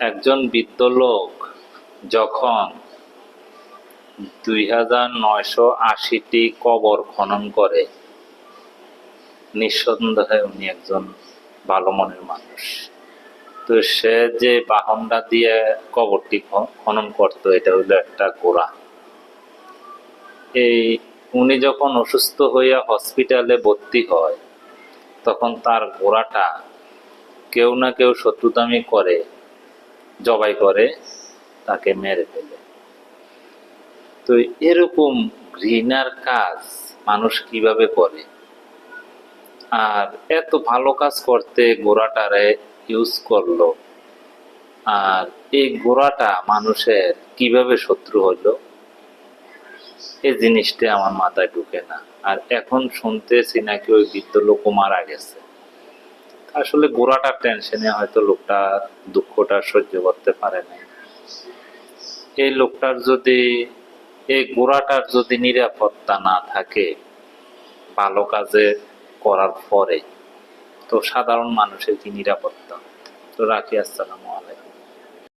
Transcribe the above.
একজন বৃদ্ধ লোক যখন 2980টি কবর খনন করে, নিঃসন্দেহে উনি একজন ভালো মনের মানুষ। তো সে যে বাহনটা দিয়ে কবরটি খনন করতো, এটা হলো একটা ঘোড়া। এই উনি যখন অসুস্থ হইয়া হসপিটালে ভর্তি হয়, তখন তার ঘোড়াটা কেউ না কেউ শত্রুতামি করে, জবাই করে, তাকে মেরে ফেলে। তো এরকম ঘৃণার কাজ মানুষ কিভাবে করে? আর এত ভালো কাজ করতে ঘোড়াটারে ইউজ করলো, আর এই ঘোড়াটা মানুষের কিভাবে শত্রু হলো, এই জিনিসটা আমার মাথায় ঢুকে না। আর এখন শুনতেছি নাকি ওই বৃদ্ধ লোক মারা গেছে। আসলে ঘোড়াটার টেনশনে হয়তো লোকটা দুঃখটা সহ্য করতে পারে না। এই লোকটার যদি, এই ঘোড়াটার যদি নিরাপত্তা না থাকে ভালো কাজে করার পরে, তো সাধারণ মানুষের কি নিরাপত্তা? তো রাখি, আসসালামু আলাইকুম।